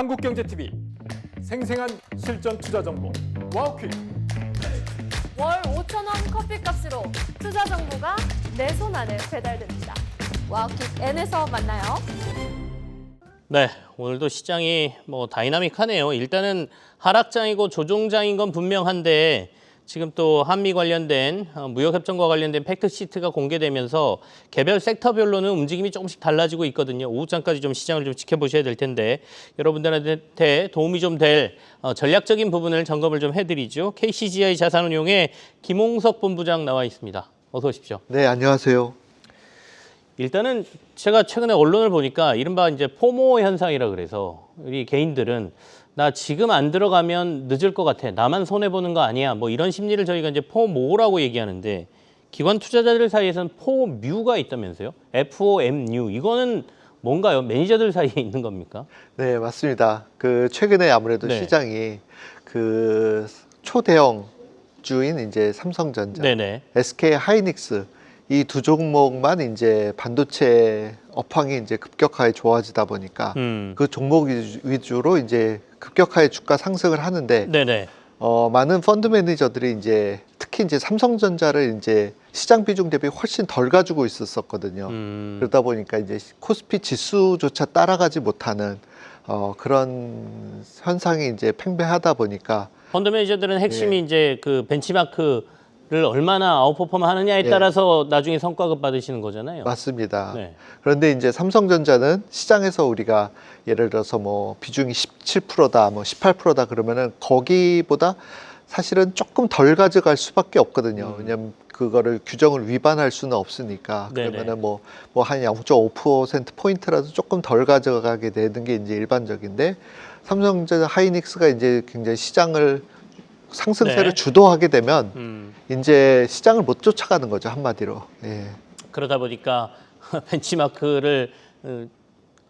한국경제TV 생생한 실전 투자 정보 와우퀵. 월 5,000원 커피값으로 투자 정보가 내 손 안에 배달됩니다. 와우킥 N에서 만나요. 네, 오늘도 시장이 다이나믹하네요. 일단은 하락장이고 조종장인 건 분명한데 지금 또 한미 관련된 무역협정과 관련된 팩트시트가 공개되면서 개별 섹터별로는 움직임이 조금씩 달라지고 있거든요. 오후장까지 좀 시장을 좀 지켜보셔야 될 텐데 여러분들한테 도움이 좀 될 전략적인 부분을 점검을 좀 해드리죠. KCGI 자산운용의 김홍석 본부장 나와 있습니다. 어서 오십시오. 네, 안녕하세요. 일단은 제가 최근에 언론을 보니까 이른바 이제 포모 현상이라 그래서 우리 개인들은 나 지금 안 들어가면 늦을 것 같아. 나만 손해보는 거 아니야. 이런 심리를 저희가 이제 포모라고 얘기하는데 기관 투자자들 사이에서는 포뮤가 있다면서요? FOMU. 이거는 뭔가요? 매니저들 사이에 있는 겁니까? 네, 맞습니다. 최근에 아무래도 네. 시장이 초대형 주인 이제 삼성전자, 네네. SK 하이닉스 이 두 종목만 이제 반도체 업황이 이제 급격하게 좋아지다 보니까 그 종목 위주로 이제 급격하게 주가 상승을 하는데 네네. 많은 펀드 매니저들이 이제 특히 이제 삼성전자를 이제 시장 비중 대비 훨씬 덜 가지고 있었거든요. 그러다 보니까 이제 코스피 지수조차 따라가지 못하는 그런 현상이 이제 팽배하다 보니까 펀드 매니저들은 핵심이 이제 그 벤치마크를 얼마나 아웃퍼폼 하느냐에 따라서 나중에 성과급 받으시는 거잖아요. 맞습니다. 네. 그런데 이제 삼성전자는 시장에서 우리가 예를 들어서 비중이 17%다, 18%다 그러면은 거기보다 사실은 조금 덜 가져갈 수밖에 없거든요. 왜냐하면 그거를 규정을 위반할 수는 없으니까. 네네. 그러면은 한 0.5% 포인트라도 조금 덜 가져가게 되는 게 이제 일반적인데 삼성전자 하이닉스가 이제 굉장히 시장을 상승세를 네. 주도하게 되면 이제 시장을 못 쫓아가는 거죠, 한마디로. 예. 그러다 보니까 벤치마크를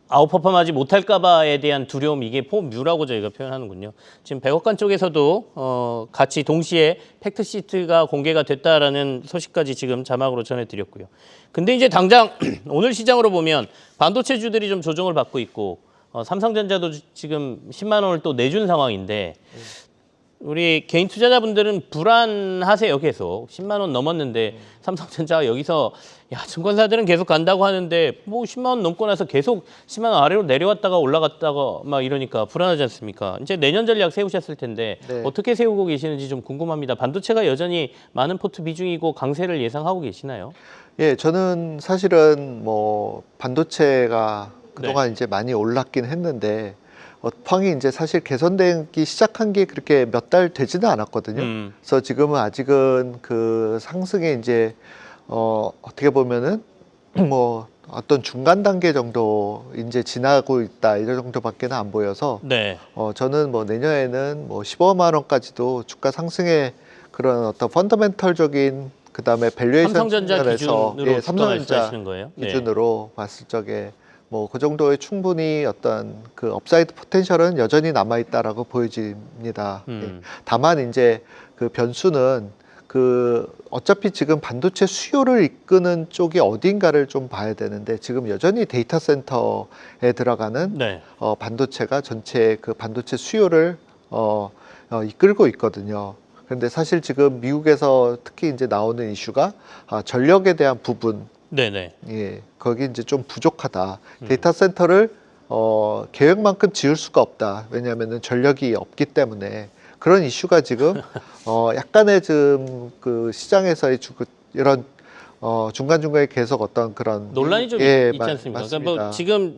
아웃퍼폼하지 못할까 봐에 대한 두려움, 이게 포뮤라고 저희가 표현하는군요. 지금 백악관 쪽에서도 같이 동시에 팩트시트가 공개가 됐다라는 소식까지 지금 자막으로 전해드렸고요. 근데 이제 당장 오늘 시장으로 보면 반도체주들이 좀 조정을 받고 있고 삼성전자도 지금 10만 원을 또 내준 상황인데 우리 개인 투자자분들은 불안하세요. 계속 10만 원 넘었는데 삼성전자가 여기서 증권사들은 계속 간다고 하는데 10만 원 넘고 나서 계속 10만 원 아래로 내려왔다가 올라갔다가 막 이러니까 불안하지 않습니까? 이제 내년 전략 세우셨을 텐데 네. 어떻게 세우고 계시는지 좀 궁금합니다. 반도체가 여전히 많은 포트 비중이고 강세를 예상하고 계시나요? 예, 저는 사실은 반도체가 그동안 이제 많이 올랐긴 했는데 업황이 이제 사실 개선되기 시작한 게 그렇게 몇 달 되지는 않았거든요. 그래서 지금은 아직은 그 상승에 이제 어떻게 보면은 어떤 중간 단계 정도 이제 지나고 있다 이런 정도밖에는 안 보여서 네. 저는 내년에는 15만 원까지도 주가 상승의 그런 어떤 펀더멘털적인 그다음에 밸류에이션 삼성전자 측면에서 기준으로 주가 삼성전자 말씀하시는 거예요? 네. 기준으로 봤을 적에 그 정도의 충분히 어떤 그 업사이드 포텐셜은 여전히 남아 있다라고 보여집니다. 예. 다만 이제 그 변수는 어차피 지금 반도체 수요를 이끄는 쪽이 어딘가를 좀 봐야 되는데 지금 여전히 데이터 센터에 들어가는 네. 반도체가 전체 그 반도체 수요를 이끌고 있거든요. 그런데 사실 지금 미국에서 특히 이제 나오는 이슈가 전력에 대한 부분, 네네. 예, 거기 이제 좀 부족하다. 데이터 센터를 계획만큼 지을 수가 없다. 왜냐하면은 전력이 없기 때문에 그런 이슈가 지금 약간의 좀 그 시장에서의 이런 중간중간에 계속 어떤 그런 논란이 좀 예, 있지 않습니까? 맞습니다. 그러니까 지금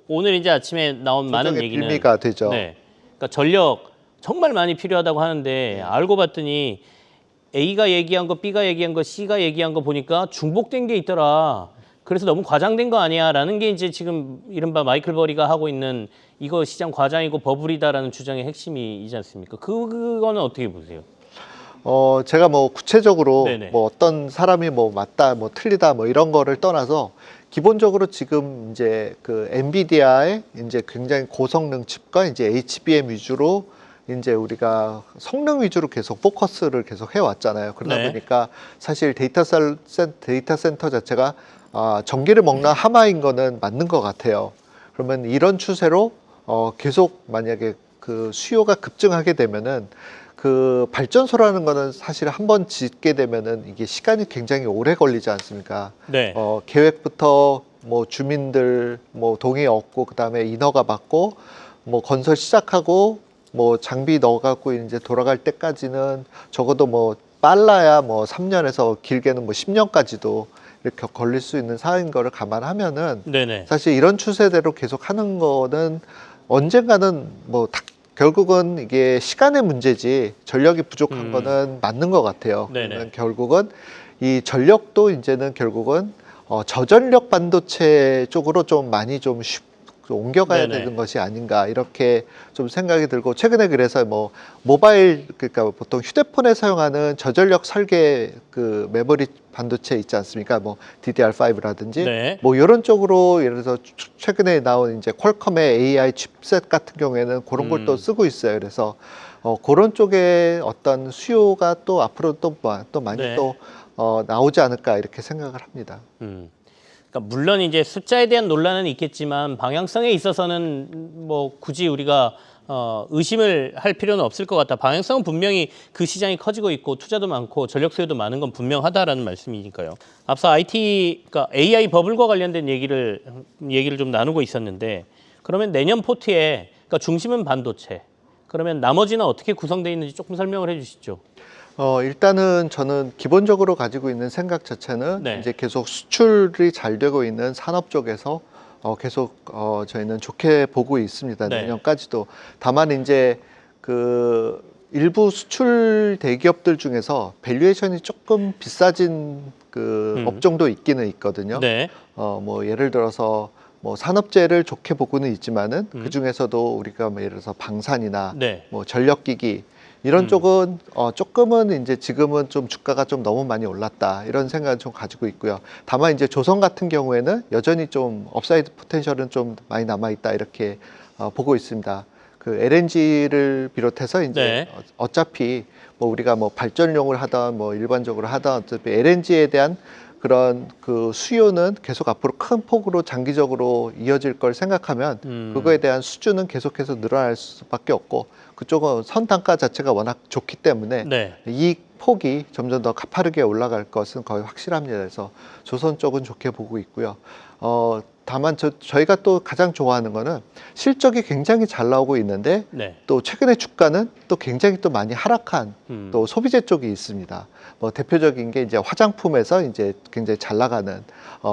오늘 이제 아침에 나온 많은 조정의 얘기는 빌미가 되죠. 네, 그러니까 전력 정말 많이 필요하다고 하는데 알고 봤더니 A가 얘기한 거, B가 얘기한 거, C가 얘기한 거 보니까 중복된 게 있더라. 그래서 너무 과장된 거 아니야라는 게 이제 지금 이른바 마이클 버리가 하고 있는 이거 시장 과장이고 버블이다라는 주장의 핵심이지 않습니까? 그거는 어떻게 보세요? 제가 구체적으로 네네. 어떤 사람이 맞다, 틀리다, 이런 거를 떠나서 기본적으로 지금 이제 그 엔비디아의 이제 굉장히 고성능 칩과 이제 HBM 위주로 이제 우리가 성능 위주로 계속 포커스를 계속 해왔잖아요. 그러다 네. 보니까 사실 데이터 센터 자체가 전기를 먹는 하마인 거는 맞는 것 같아요. 그러면 이런 추세로 계속 만약에 그 수요가 급증하게 되면은 그 발전소라는 거는 사실 한번 짓게 되면은 이게 시간이 굉장히 오래 걸리지 않습니까? 네. 계획부터 뭐 주민들 뭐 동의 얻고 그다음에 인허가 받고 뭐 건설 시작하고 뭐 장비 넣어갖고 이제 돌아갈 때까지는 적어도 뭐 빨라야 뭐 3년에서 길게는 뭐 10년까지도 이렇게 걸릴 수 있는 사항인 거를 감안하면은 네네. 사실 이런 추세대로 계속 하는 거는 언젠가는 뭐 결국은 이게 시간의 문제지 전력이 부족한 거는 맞는 것 같아요. 네네. 그러면 결국은 이 전력도 이제는 결국은 저전력 반도체 쪽으로 좀 많이 좀 옮겨가야 네네. 되는 것이 아닌가 이렇게 좀 생각이 들고 최근에 그래서 뭐 모바일 그러니까 보통 휴대폰에 사용하는 저전력 설계 그 메모리 반도체 있지 않습니까? 뭐 DDR5라든지 네. 뭐 이런 쪽으로 예를 들어서 최근에 나온 이제 퀄컴의 AI 칩셋 같은 경우에는 그런 걸 또 쓰고 있어요. 그래서 그런 쪽에 어떤 수요가 또 앞으로 또 많이 네. 또 나오지 않을까 이렇게 생각을 합니다. 그러니까 물론 이제 숫자에 대한 논란은 있겠지만 방향성에 있어서는 뭐 굳이 우리가 의심을 할 필요는 없을 것 같다. 방향성은 분명히 그 시장이 커지고 있고 투자도 많고 전력 수요도 많은 건 분명하다라는 말씀이니까요. 앞서 그러니까 AI 버블과 관련된 얘기를 좀 나누고 있었는데 그러면 내년 포트에 그러니까 중심은 반도체. 그러면 나머지는 어떻게 구성되어 있는지 조금 설명을 해주시죠. 일단은 저는 기본적으로 가지고 있는 생각 자체는 네. 이제 계속 수출이 잘 되고 있는 산업 쪽에서 계속 저희는 좋게 보고 있습니다. 네. 내년까지도. 다만 이제 그 일부 수출 대기업들 중에서 밸류에이션이 조금 비싸진 그 업종도 있기는 있거든요. 네. 뭐 예를 들어서 뭐 산업재를 좋게 보고는 있지만은 그 중에서도 우리가 뭐 예를 들어서 방산이나 네. 뭐 전력기기 이런 쪽은 조금은 이제 지금은 좀 주가가 좀 너무 많이 올랐다 이런 생각을 좀 가지고 있고요. 다만 이제 조선 같은 경우에는 여전히 좀 업사이드 포텐셜은 좀 많이 남아 있다 이렇게 보고 있습니다. 그 LNG를 비롯해서 이제 네. 어차피 뭐 우리가 뭐 발전용을 하던 뭐 일반적으로 하던 어차피 LNG에 대한 그런 그 수요는 계속 앞으로 큰 폭으로 장기적으로 이어질 걸 생각하면 그거에 대한 수주는 계속해서 늘어날 수밖에 없고 그쪽은 선 단가 자체가 워낙 좋기 때문에 네. 이 폭이 점점 더 가파르게 올라갈 것은 거의 확실합니다. 그래서 조선 쪽은 좋게 보고 있고요. 다만 저희가 또 가장 좋아하는 거는 실적이 굉장히 잘 나오고 있는데 네. 또 최근에 주가는 또 굉장히 또 많이 하락한 또 소비재 쪽이 있습니다. 뭐 대표적인 게 이제 화장품에서 이제 굉장히 잘 나가는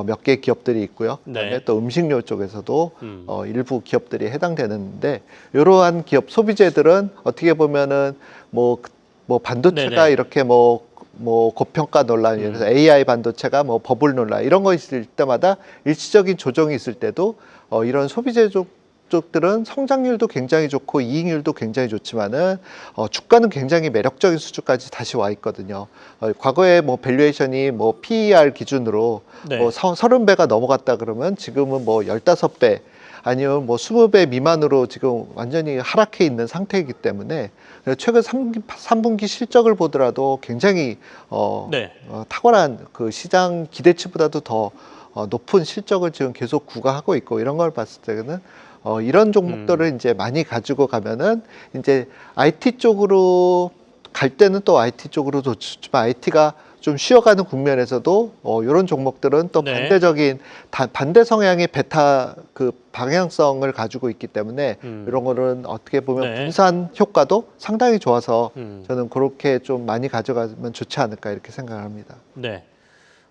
몇 개 기업들이 있고요. 그다음에 네. 또 음식료 쪽에서도 일부 기업들이 해당되는데 이러한 기업 소비재들은 어떻게 보면은 뭐 반도체가 네네. 이렇게 뭐 고평가 논란, 예를 들어서 AI 반도체가 뭐 버블 논란 이런 거 있을 때마다 일시적인 조정이 있을 때도 이런 소비재 쪽들은 성장률도 굉장히 좋고 이익률도 굉장히 좋지만은 주가는 굉장히 매력적인 수준까지 다시 와 있거든요. 과거에 뭐 밸류에이션이 뭐 PER 기준으로 네. 뭐 30배가 넘어갔다 그러면 지금은 뭐 15배 아니면 뭐 20배 미만으로 지금 완전히 하락해 있는 상태이기 때문에 최근 3분기 실적을 보더라도 굉장히 네. 탁월한 그 시장 기대치보다도 더 높은 실적을 지금 계속 구가하고 있고 이런 걸 봤을 때는 이런 종목들을 이제 많이 가지고 가면은 이제 IT 쪽으로 갈 때는 또 IT 쪽으로 좋지만 IT가 좀 쉬어가는 국면에서도 이런 종목들은 또 네. 반대적인 반대 성향의 베타 그 방향성을 가지고 있기 때문에 이런 거는 어떻게 보면 네. 분산 효과도 상당히 좋아서 음. 저는 그렇게 좀 많이 가져가면 좋지 않을까 이렇게 생각을 합니다. 네.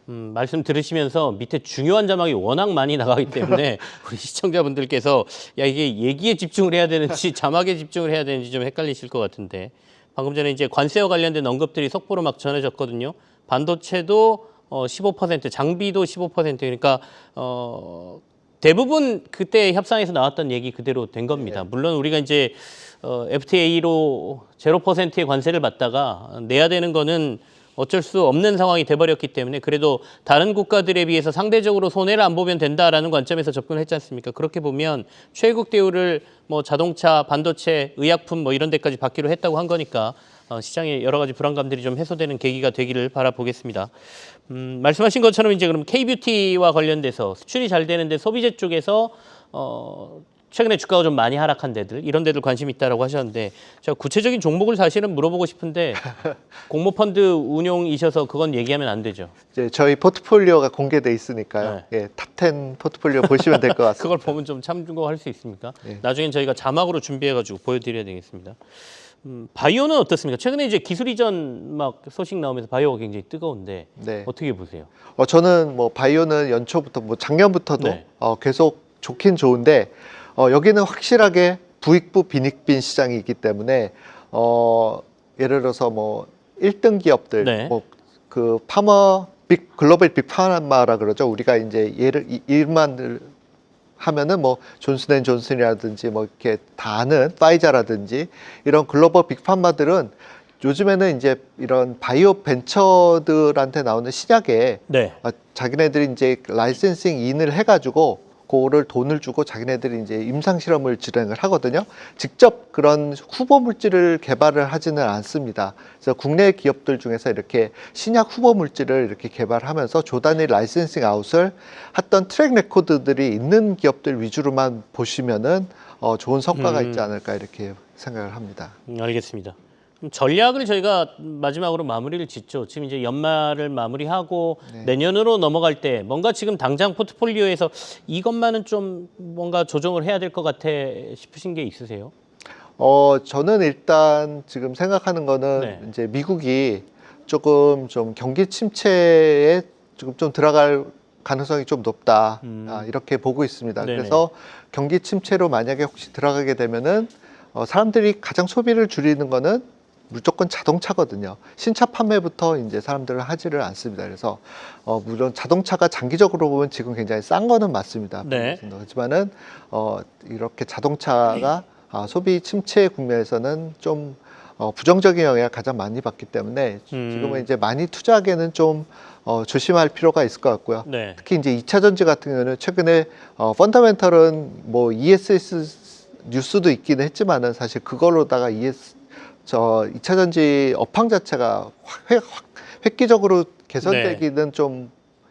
말씀 들으시면서 밑에 중요한 자막이 워낙 많이 나가기 때문에 우리 시청자분들께서 야 이게 얘기에 집중을 해야 되는지 자막에 집중을 해야 되는지 좀 헷갈리실 것 같은데 방금 전에 이제 관세와 관련된 언급들이 속보로 막 전해졌거든요. 반도체도 15%, 장비도 15% 그러니까 대부분 그때 협상에서 나왔던 얘기 그대로 된 겁니다. 물론 우리가 이제 FTA로 0%의 관세를 받다가 내야 되는 거는 어쩔 수 없는 상황이 돼버렸기 때문에 그래도 다른 국가들에 비해서 상대적으로 손해를 안 보면 된다라는 관점에서 접근을 했지 않습니까? 그렇게 보면 최고급 대우를 뭐 자동차, 반도체, 의약품 뭐 이런 데까지 받기로 했다고 한 거니까 시장의 여러 가지 불안감들이 좀 해소되는 계기가 되기를 바라보겠습니다. 말씀하신 것처럼 이제 그럼 K뷰티와 관련돼서 수출이 잘 되는데 소비재 쪽에서 최근에 주가가 좀 많이 하락한 데들 이런 데들 관심 있다라고 하셨는데 제가 구체적인 종목을 사실은 물어보고 싶은데 공모펀드 운용이셔서 그건 얘기하면 안 되죠. 이제 저희 포트폴리오가 공개돼 있으니까요. 예, 탑10 포트폴리오 보시면 될 것 같습니다. 그걸 보면 좀 참고할 수 있습니까? 네. 나중엔 저희가 자막으로 준비해가지고 보여드려야 되겠습니다. 바이오는 어떻습니까? 최근에 이제 기술 이전 막 소식 나오면서 바이오가 굉장히 뜨거운데 네. 어떻게 보세요? 저는 뭐 바이오는 연초부터 뭐 작년부터도 네. 계속 좋긴 좋은데 여기는 확실하게 부익부 빈익빈 시장이기 때문에 예를 들어서 뭐 1등 기업들 네. 뭐 그 파머 글로벌 빅파마라 그러죠. 우리가 이제 이름만 하면은 뭐 존슨앤존슨이라든지 뭐 이렇게 다 아는 파이자라든지 이런 글로벌 빅파마들은 요즘에는 이제 이런 바이오 벤처들한테 나오는 신약에 네. 자기네들이 이제 라이센싱 인을 해가지고 그거를 돈을 주고 자기네들이 이제 임상 실험을 진행을 하거든요. 직접 그런 후보 물질을 개발을 하지는 않습니다. 그래서 국내 기업들 중에서 이렇게 신약 후보 물질을 이렇게 개발하면서 조단위 라이센싱 아웃을 했던 트랙 레코드들이 있는 기업들 위주로만 보시면은 좋은 성과가 있지 않을까 이렇게 생각을 합니다. 알겠습니다. 그럼 전략을 저희가 마지막으로 마무리를 짓죠. 지금 이제 연말을 마무리하고 네. 내년으로 넘어갈 때 뭔가 지금 당장 포트폴리오에서 이것만은 좀 뭔가 조정을 해야 될 것 같아 싶으신 게 있으세요? 저는 일단 지금 생각하는 거는 네. 이제 미국이 조금 좀 경기 침체에 지금 좀 들어갈 가능성이 좀 높다. 이렇게 보고 있습니다. 네네. 그래서 경기 침체로 만약에 혹시 들어가게 되면은 사람들이 가장 소비를 줄이는 거는 무조건 자동차거든요. 신차 판매부터 이제 사람들은 하지를 않습니다. 그래서 물론 자동차가 장기적으로 보면 지금 굉장히 싼 거는 맞습니다. 네. 하지만은 이렇게 자동차가 소비 침체 국면에서는 좀 부정적인 영향을 가장 많이 받기 때문에 지금은 이제 많이 투자하기에는 좀 조심할 필요가 있을 것 같고요. 네. 특히 이제 2차 전지 같은 경우는 최근에 펀더멘털은 뭐 ESS 뉴스도 있기는 했지만은 사실 그걸로다가 2차 전지 업황 자체가 획기적으로 개선되기는 좀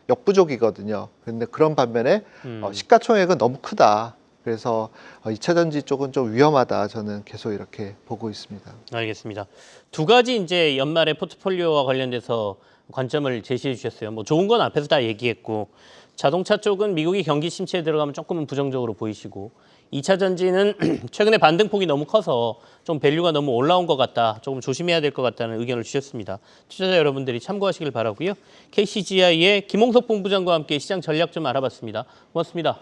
역부족이거든요. 근데 그런 반면에 시가총액은 너무 크다. 그래서 2차 전지 쪽은 좀 위험하다. 저는 계속 이렇게 보고 있습니다. 알겠습니다. 두 가지 이제 연말에 포트폴리오와 관련돼서 관점을 제시해 주셨어요. 뭐 좋은 건 앞에서 다 얘기했고 자동차 쪽은 미국이 경기 침체에 들어가면 조금은 부정적으로 보이시고 2차 전지는 최근에 반등폭이 너무 커서 좀 밸류가 너무 올라온 것 같다. 조금 조심해야 될 것 같다는 의견을 주셨습니다. 투자자 여러분들이 참고하시길 바라고요. KCGI의 김홍석 본부장과 함께 시장 전략 좀 알아봤습니다. 고맙습니다.